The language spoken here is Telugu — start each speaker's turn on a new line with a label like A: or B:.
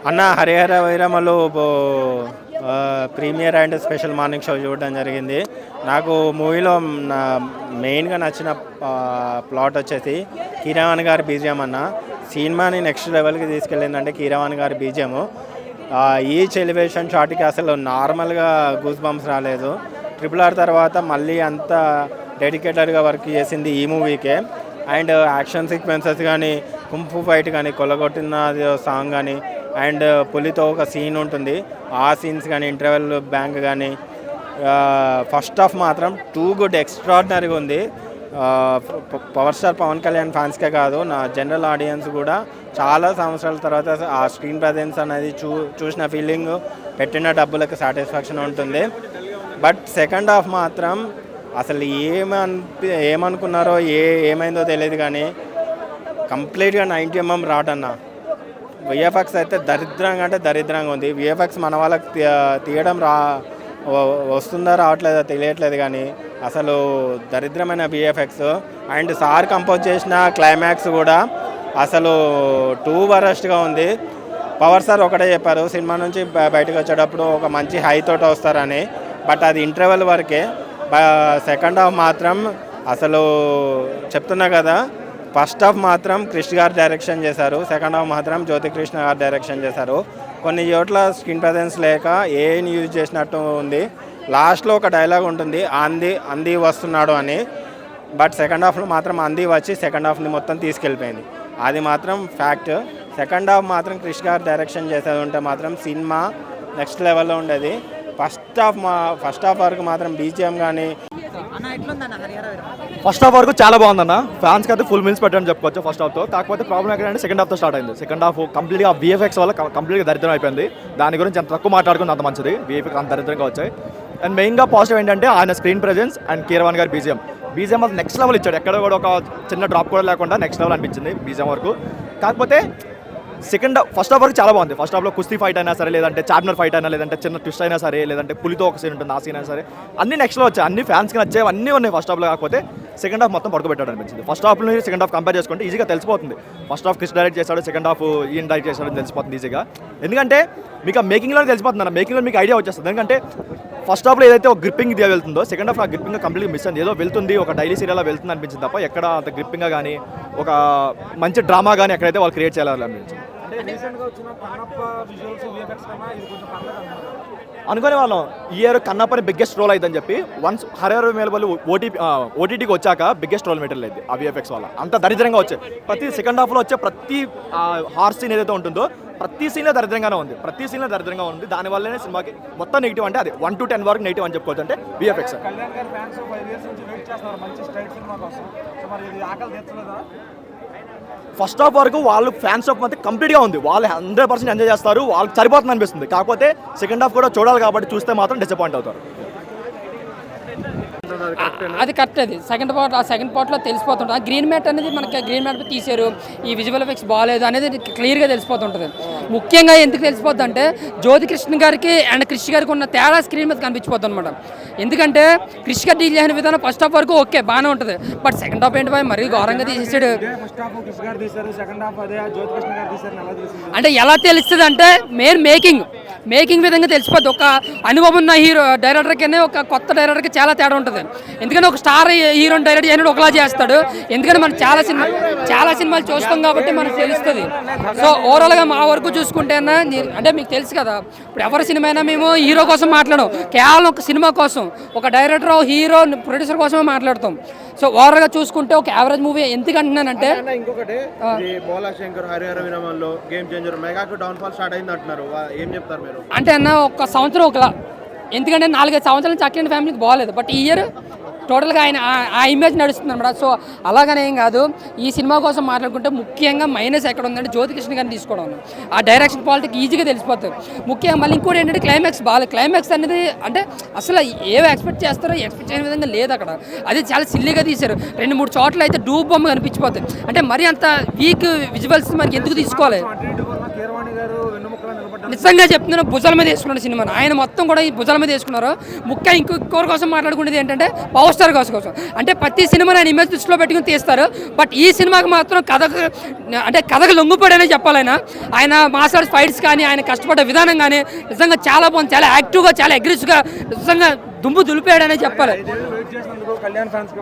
A: అన్న Harihara Veeramallu premiere and special morning show చూడడం జరిగింది. నాకు మూవీలో మెయిన్గా నచ్చిన ప్లాట్ వచ్చేసి కీరవాణి గారి బీజిఎం అన్న. సినిమాని నెక్స్ట్ లెవెల్కి తీసుకెళ్ళిందంటే కీరవాణి గారి బీజిఎం. ఈచ్ ఎలివేషన్ షాట్కి అసలు నార్మల్గా గూస్ బంప్స్ రాలేదు. RRR తర్వాత మళ్ళీ అంత డెడికేటెడ్గా వర్క్ చేసింది ఈ మూవీకే. అండ్ యాక్షన్ సీక్వెన్సెస్ కానీ, కుంఫు ఫైట్ కానీ, కొల్లగొట్టిన సాంగ్ కానీ, అండ్ పులితో ఒక సీన్ ఉంటుంది, ఆ సీన్స్ కానీ, ఇంటర్వెల్ బ్యాంక్ కానీ, ఫస్ట్ హాఫ్ మాత్రం టూ గుడ్, ఎక్స్ట్రాడినరీగా ఉంది. పవర్ స్టార్ పవన్ కళ్యాణ్ ఫ్యాన్స్కే కాదు, నా జనరల్ ఆడియన్స్ కూడా చాలా సంవత్సరాల తర్వాత ఆ స్క్రీన్ ప్రజెన్స్ అనేది చూసిన ఫీలింగ్, పెట్టిన డబ్బులకు సాటిస్ఫాక్షన్ ఉంటుంది. బట్ సెకండ్ హాఫ్ మాత్రం అసలు ఏమనుకున్నారో ఏమైందో తెలియదు కానీ కంప్లీట్గా 90 mm రాడన్న. విఎఫ్ఎక్స్ అయితే దరిద్రంగా ఉంది. విఎఫ్ఎక్స్ మన వాళ్ళకి తీయడం వస్తుందా రావట్లేదో తెలియట్లేదు కానీ అసలు దరిద్రమైన విఎఫ్ఎక్స్. అండ్ సార్ కంపోజ్ చేసిన క్లైమాక్స్ కూడా అసలు టూ వరస్ట్గా ఉంది. పవర్ స్టార్ ఒకటే చెప్పారు, సినిమా నుంచి బయటకు వచ్చేటప్పుడు ఒక మంచి హై తోట వస్తారని. బట్ అది ఇంటర్వెల్ వరకే. సెకండ్ హాఫ్ మాత్రం అసలు చెప్తున్నా కదా, ఫస్ట్ హాఫ్ మాత్రం క్రిష్ గారు డైరెక్షన్ చేశారు, సెకండ్ హాఫ్ మాత్రం జ్యోతికృష్ణ గారు డైరెక్షన్ చేశారు. కొన్ని చోట్ల స్క్రీన్ ప్రజెన్స్ లేక ఏని యూజ్ చేసినట్టు ఉంది. లాస్ట్లో ఒక డైలాగ్ ఉంటుంది, అంది వస్తున్నాడు అని. బట్ సెకండ్ హాఫ్లో మాత్రం అంది వచ్చి సెకండ్ హాఫ్ని మొత్తం తీసుకెళ్ళిపోయింది. అది మాత్రం ఫ్యాక్ట్. సెకండ్ హాఫ్ మాత్రం క్రిష్ గారు డైరెక్షన్ చేసేది ఉంటే మాత్రం సినిమా నెక్స్ట్ లెవెల్లో ఉండేది. ఫస్ట్ హాఫ్ వరకు మాత్రం బీజిఎం కానీ
B: ఫస్ట్ హాఫ్ వరకు చాలా బాగుందన్న. ఫ్యాన్స్కి అయితే ఫుల్ మిల్స్ పెట్టని చెప్పుకోవచ్చు ఫస్ట్ హాఫ్తో. కాకపోతే ప్రాబ్లం ఎక్కడంటే సెకండ్ హాఫ్తో స్టార్ట్ అయింది. సెకండ్ హాఫ్ కంప్లీట్గా విఎఫ్ఎక్స్ వల్ల కంప్లీట్గా దరిద్రం అయిపోయింది. దాని గురించి ఎంత తక్కువ మాట్లాడుకుంది అంత మంచిది. విఎఫ్ఎక్స్ అంత దరిద్రంగా వచ్చాయి. అండ్ మెయిన్గా పాజిటివ్ ఏంటంటే ఆయన స్క్రీన్ ప్రెజెన్స్ అండ్ కీరవాణి గారి బీజిఎం అది నెక్స్ట్ లెవెల్ ఇచ్చాడు. ఎక్కడ కూడా ఒక చిన్న డ్రాప్ కూడా లేకుండా నెక్స్ట్ లెవెల్ అనిపించింది బీజిఎం వరకు. కాకపోతే ఫస్ట్ హాఫ్ వరకు చాలా బాగుంది. ఫస్ట్ హాఫ్లో కుస్తీ ఫైట్ అయినా సరే, లేదంటే చార్మినార్ ఫైట్ అయినా, లేదంటే చిన్న ట్విస్ట్ అయినా సరే, లేదంటే పులితో ఒక సీన్ ఉంటుంది, ఆ సీన్ అయినా సరే, అన్ని నెక్స్ట్లో వచ్చాయి. అన్ని ఫ్యాన్స్కి నచ్చాయి, అన్నీ ఉన్నాయి ఫస్ట్ హాఫ్లో. కాకపోతే సెకండ్ హాఫ్ మొత్తం పడుకోబెట్టాడు అనిపించింది. ఫస్ట్ హాఫ్లో సెకండ్ హాఫ్ కంపేర్ చేసుకుంటే ఈజీగా తెలిసిపోతుంది. ఫస్ట్ హాఫ్ క్రిష్ డైరెక్ట్ చేశాడు, సెకండ్ హాఫ్ ఈయన డైరెక్ట్ చేశాడని తెలిసిపోతుంది ఈజీగా. ఎందుకంటే మీకు ఆ మేకింగ్లో తెలిసిపోతుంది, మేకింగ్లో మీకు ఐడియా వచ్చేస్తుంది. ఎందుకంటే ఫస్ట్ హాఫ్లో ఏదైతే ఒక గ్రిప్పింగ్ దిగా వెళ్తుందో, సెకండ్ హాఫ్ ఆ గ్రిప్పింగ్ కంప్లీట్గా మిస్ అయింది. ఏదో వెళ్తుంది, ఒక డైలీ సీరియల్ వెళ్తుంది అనిపించింది తప్ప ఎక్కడ అంత గ్రిప్పింగ్గా కానీ, ఒక మంచి డ్రామా కానీ ఎక్కడైతే వాళ్ళు క్రియేట్ చేయాలనిపించింది. అనుకునే వాళ్ళం ఈ ఇయర్ కన్నప్పని బిగ్గెస్ట్ రోల్ అయిందని చెప్పి. వన్స్ హరిహర మేలబల్లి ఓటీటీకి వచ్చాక బిగ్గెస్ట్ రోల్ మెటీరియల్ అయింది ఆ విఎఫ్ఎక్స్ వల్ల. అంత దరిద్రంగా వచ్చాయి. ప్రతి సెకండ్ హాఫ్లో వచ్చే ప్రతి హార్స్ సీన్ ఏదైతే ఉంటుందో ప్రతి సీన్లో దరిద్రంగానే ఉంది. దానివల్లనే సినిమాకి మొత్తం నెగిటివ్ అంటే అది 1 to 10 వరకు నెగిటివ్ అని చెప్పుకోవచ్చు. అంటే విఎఫ్ఎక్స్ ఫస్ట్ హాఫ్ వరకు వాళ్ళు ఫ్యాన్స్ ఆఫ్ అయితే కంప్లీట్గా ఉంది. వాళ్ళు 100% ఎంజాయ్ చేస్తారు, వాళ్ళకి సరిపోతుంది అనిపిస్తుంది. కాకపోతే సెకండ్ హాఫ్ కూడా చూడాలి కాబట్టి చూస్తే మాత్రం డిసప్పాయింట్ అవుతారు.
C: అది కరెక్ట్. అది సెకండ్ పార్ట్లో తెలిసిపోతుంది. ఆ గ్రీన్ మ్యాట్ అనేది మనకి గ్రీన్ మ్యాట్ తీసారు, ఈ విజువల్ ఎఫెక్ట్స్ బాగాలేదు అనేది క్లియర్గా తెలిసిపోతుంటుంది. ముఖ్యంగా ఎందుకు తెలిసిపోద్ది అంటే జ్యోతికృష్ణ గారికి అండ్ క్రిష్ గారికి ఉన్న తేడా స్క్రీన్ మీద కనిపించిపోతుంది అనమాట. ఎందుకంటే క్రిష్ గారు డీల్ చేసిన విధానం ఫస్ట్ హాఫ్ వరకు ఓకే బాగానే ఉంటుంది. బట్ సెకండ్ హాఫ్ ఏంటి మరీ ఘోరంగా తీసేసాడు. అంటే ఎలా తెలుస్తుంది అంటే మేకింగ్ విధంగా తెలిసిపోద్ది. ఒక అనుభవం ఉన్న డైరెక్టర్కి ఒక కొత్త డైరెక్టర్కి చాలా తేడా ఉంటుంది. ఎందుకంటే ఒక స్టార్ హీరోని డైరెక్ట్ చేయడం ఒకలా చేస్తాడు. ఎందుకంటే మనం చాలా సినిమాలు చూస్తాం కాబట్టి మనకు తెలుస్తుంది. సో ఓవరాల్గా మా వరకు చూసుకుంటే అంటే మీకు తెలుసు కదా, ఇప్పుడు ఎవరి సినిమా అయినా మేము హీరో కోసం మాట్లాడం, కేవలం ఒక సినిమా కోసం, ఒక డైరెక్టర్ హీరో ప్రొడ్యూసర్ కోసమే మాట్లాడతాం. సో ఓవరాల్గా చూసుకుంటే ఒక యావరేజ్ మూవీ. ఎందుకు అంటున్నానంటే
D: ఇంకొకటి బోలాశంకర్ హరిహర విరమంలో గేమ్ చేంజర్ మెగాకు డౌన్ఫాల్ స్టార్ట్ అయింది అంటున్నారు. ఏం చెప్తారు మీరు?
C: అంటే ఒక సంవత్సరం ఒకలా, ఎందుకంటే 4-5 సంవత్సరాల నుంచి అక్కిన ఫ్యామిలీకి బాగాలేదు. బట్ ఈ ఇయర్ టోటల్గా ఆయన ఆ ఇమేజ్ నడుస్తుంది అనమాట. సో అలాగనే ఏం కాదు. ఈ సినిమా కోసం మాట్లాడుకుంటే ముఖ్యంగా మైనస్ ఎక్కడ ఉందంటే జ్యోతికృష్ణ గారిని తీసుకోవడం. ఆ డైరెక్షన్ క్వాలిటీకి ఈజీగా తెలిసిపోతుంది. ముఖ్యంగా మళ్ళీ ఇంకోటి ఏంటంటే క్లైమాక్స్ బాగాలేదు. క్లైమాక్స్ అనేది అంటే అసలు ఏవో ఎక్స్పెక్ట్ చేస్తారో ఎక్స్పెక్ట్ చేయని విధంగా లేదు అక్కడ. అది చాలా సిల్లీగా తీశారు. 2-3 చోట్ల అయితే డూబ్ బొమ్మ కనిపించిపోతుంది. అంటే మరి అంత వీక్ విజువల్స్ మనకి ఎందుకు తీసుకోవాలి?
D: గారు వెన్నుముక్కలా నిలబడ్డారు.
C: నిజంగా చెప్తున్నాను, భుజాల మీద వేసుకున్నాడు సినిమాను. ఆయన మొత్తం కూడా ఈ భుజాల మీద వేసుకున్నారు. ముఖ్యంగా ఇంకొకరి కోసం మాట్లాడుకునేది ఏంటంటే పవర్ స్టార్ కోసం. అంటే ప్రతి సినిమాని ఆయన ఇమేజ్ దృష్టిలో పెట్టుకుని తీస్తారు. బట్ ఈ సినిమాకి మాత్రం కథకు లొంగిపోయాడనే చెప్పాలి. ఆయన మాస్టర్స్ ఫైట్స్ కానీ, ఆయన కష్టపడ్డ విధానం కానీ నిజంగా చాలా బాగుంది. చాలా యాక్టివ్గా, చాలా అగ్రెసివ్గా నిజంగా దుమ్ము దులిపాడనే చెప్పాలి.
D: వెయిట్ చేసినందుకు కళ్యాణ్ ఫ్యాన్స్